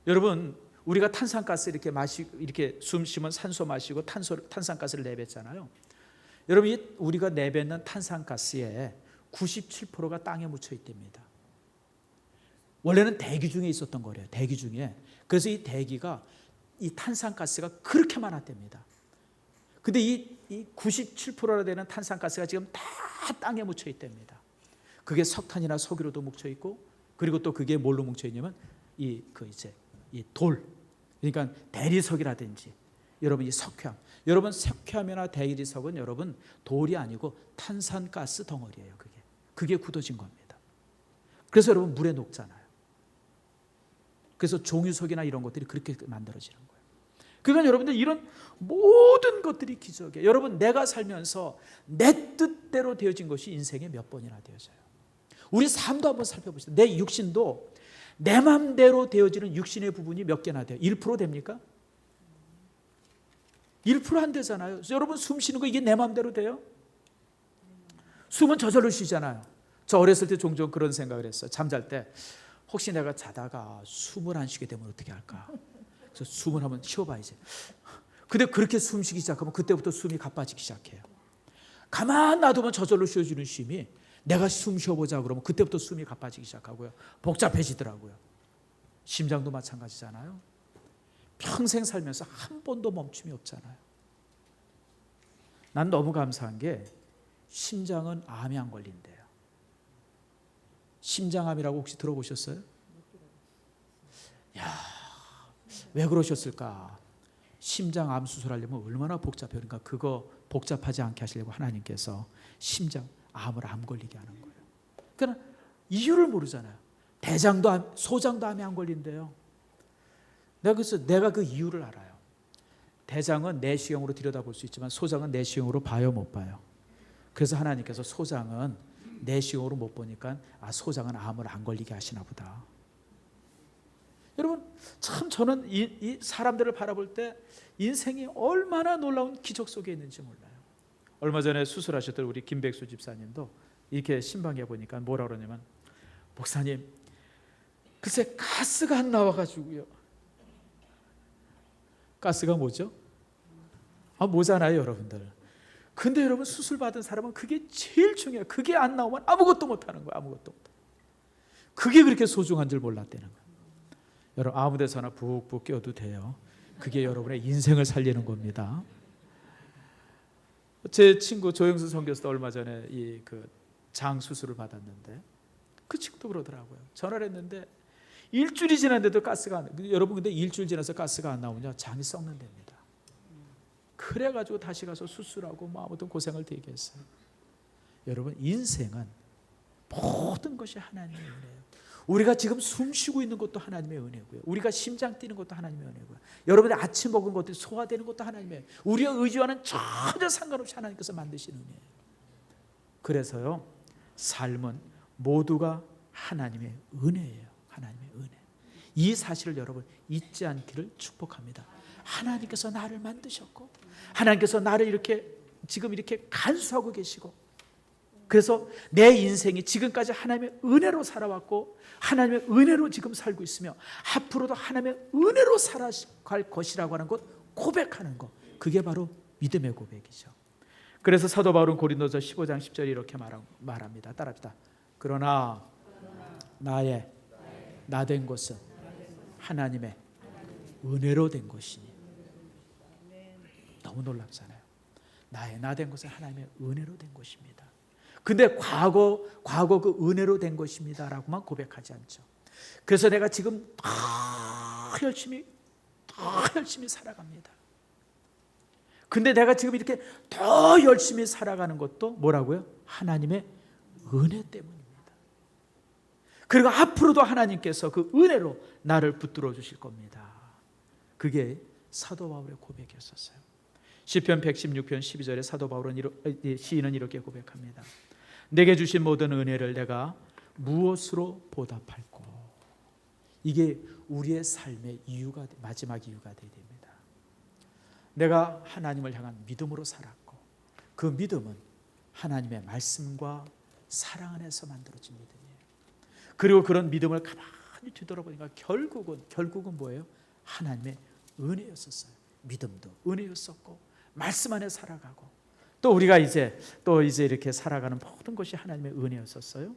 여러분, 우리가 탄산가스 이렇게 마시고, 이렇게 숨 쉬면 산소 마시고 탄산가스를 내뱉잖아요. 여러분, 우리가 내뱉는 탄산가스의 97%가 땅에 묻혀 있답니다. 원래는 대기 중에 있었던 거래요. 대기 중에. 그래서 이 대기가, 이 탄산가스가 그렇게 많았답니다. 근데 이 97%나 되는 탄산가스가 지금 다 땅에 묻혀 있답니다. 그게 석탄이나 석유로도 묻혀 있고, 그리고 또 그게 뭘로 묻혀 있냐면 이 돌, 그러니까 대리석이라든지, 여러분 이 석회암, 여러분 석회암이나 대리석은 여러분 돌이 아니고 탄산가스 덩어리예요. 그게 굳어진 겁니다. 그래서 여러분 물에 녹잖아요. 그래서 종유석이나 이런 것들이 그렇게 만들어지는 거예요. 그러니까 여러분들, 이런 모든 것들이 기적이에요. 여러분, 내가 살면서 내 뜻대로 되어진 것이 인생에 몇 번이나 되어져요. 우리 삶도 한번 살펴보시죠. 내 육신도 내 마음대로 되어지는 육신의 부분이 몇 개나 돼요? 1% 됩니까? 1% 안 되잖아요. 여러분, 숨 쉬는 거 이게 내 마음대로 돼요? 숨은 저절로 쉬잖아요. 저 어렸을 때 종종 그런 생각을 했어요. 잠잘 때 혹시 내가 자다가 숨을 안 쉬게 되면 어떻게 할까? 그래서 숨을 한번 쉬어봐야지. 근데 그렇게 숨 쉬기 시작하면 그때부터 숨이 가빠지기 시작해요. 가만 놔두면 저절로 쉬어주는 쉼이, 내가 숨 쉬어보자 그러면 그때부터 숨이 가빠지기 시작하고요. 복잡해지더라고요. 심장도 마찬가지잖아요. 평생 살면서 한 번도 멈춤이 없잖아요. 난 너무 감사한 게 심장은 암이 안 걸린대요. 심장암이라고 혹시 들어보셨어요? 야, 왜 그러셨을까? 심장암 수술하려면 얼마나 복잡해요. 그러니까 그거 복잡하지 않게 하시려고 하나님께서 심장암을 안 걸리게 하는 거예요. 그러니까 이유를 모르잖아요. 대장도 소장도 암이 안 걸린대요. 그래서 내가 그 이유를 알아요. 대장은 내시경으로 들여다볼 수 있지만 소장은 내시경으로 봐요, 못 봐요? 그래서 하나님께서 소장은 내시경으로 못 보니까 소장은 암을 안 걸리게 하시나 보다. 여러분, 참 저는 이 사람들을 바라볼 때 인생이 얼마나 놀라운 기적 속에 있는지 몰라요. 얼마 전에 수술하셨던 우리 김백수 집사님도 이렇게 신방에 보니까 뭐라 그러냐면, 목사님, 글쎄 가스가 안 나와가지고요. 가스가 뭐죠? 뭐잖아요, 여러분들. 근데 여러분, 수술 받은 사람은 그게 제일 중요해요. 그게 안 나오면 아무것도 못하는 거예요. 아무것도 못. 그게 그렇게 소중한 줄 몰랐다는 거예요. 여러분, 아무 데서나 푹푹 껴도 돼요. 그게 여러분의 인생을 살리는 겁니다. 제 친구 조영수 선교사도 얼마 전에 장 수술을 받았는데, 그 친구도 그러더라고요. 전화를 했는데 일주일이 지났는데도 가스가 안 나와요. 여러분, 근데 일주일 지나서 가스가 안 나오냐? 장이 썩는답니다. 그래가지고 다시 가서 수술하고 아무튼 고생을 되게 했어요. 여러분, 인생은 모든 것이 하나님의 은혜예요. 우리가 지금 숨 쉬고 있는 것도 하나님의 은혜고요. 우리가 심장 뛰는 것도 하나님의 은혜고요. 여러분이 아침 먹은 것들이 소화되는 것도 하나님의, 우리의 의지와는 전혀 상관없이 하나님께서 만드신 은혜예요. 그래서요, 삶은 모두가 하나님의 은혜예요. 하나님의 은혜. 이 사실을 여러분 잊지 않기를 축복합니다. 하나님께서 나를 만드셨고, 하나님께서 나를 이렇게 지금 이렇게 간수하고 계시고, 그래서 내 인생이 지금까지 하나님의 은혜로 살아왔고, 하나님의 은혜로 지금 살고 있으며, 앞으로도 하나님의 은혜로 살아갈 것이라고 하는 것, 고백하는 것, 그게 바로 믿음의 고백이죠. 그래서 사도 바울은 고린도서 15장 10절에 이렇게 말합니다. 따라합시다. 그러나 나의 나 된 것은 하나님의 은혜로 된 것이니. 너무 놀랍잖아요. 나의 나 된 것은 하나님의 은혜로 된 것입니다. 근데 과거 그 은혜로 된 것입니다 라고만 고백하지 않죠. 그래서 내가 지금 더 열심히 살아갑니다. 근데 내가 지금 이렇게 더 열심히 살아가는 것도 뭐라고요? 하나님의 은혜 때문입니다. 그리고 앞으로도 하나님께서 그 은혜로 나를 붙들어 주실 겁니다. 그게 사도 바울의 고백이었어요. 시편 116편 12절에 사도 바울은 시인은 이렇게 고백합니다. 내게 주신 모든 은혜를 내가 무엇으로 보답할꼬. 이게 우리의 삶의 이유가, 마지막 이유가 되어야 됩니다. 내가 하나님을 향한 믿음으로 살았고, 그 믿음은 하나님의 말씀과 사랑 안에서 만들어진 믿음이에요. 그리고 그런 믿음을 가만히 뒤돌아보니까 결국은 뭐예요? 하나님의 은혜였었어요. 믿음도 은혜였었고, 말씀 안에 살아가고, 또 우리가 이제 이렇게 살아가는 모든 것이 하나님의 은혜였었어요.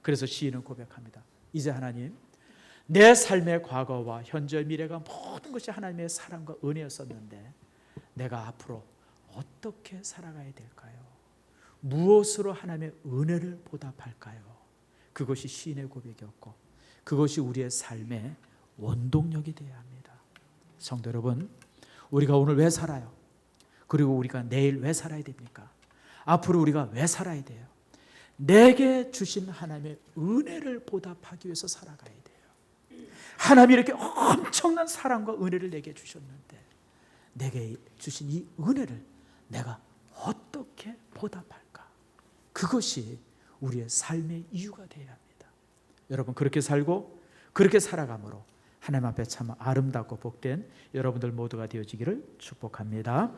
그래서 시인은 고백합니다. 이제 하나님, 내 삶의 과거와 현재 미래가 모든 것이 하나님의 사랑과 은혜였었는데 내가 앞으로 어떻게 살아가야 될까요? 무엇으로 하나님의 은혜를 보답할까요? 그것이 시인의 고백이었고, 그것이 우리의 삶의 원동력이 되어야 합니다. 성도 여러분, 우리가 오늘 왜 살아요? 그리고 우리가 내일 왜 살아야 됩니까? 앞으로 우리가 왜 살아야 돼요? 내게 주신 하나님의 은혜를 보답하기 위해서 살아가야 돼요. 하나님이 이렇게 엄청난 사랑과 은혜를 내게 주셨는데, 내게 주신 이 은혜를 내가 어떻게 보답할까? 그것이 우리의 삶의 이유가 되어야 합니다. 여러분, 그렇게 살고 그렇게 살아감으로 하나님 앞에 참 아름답고 복된 여러분들 모두가 되어지기를 축복합니다.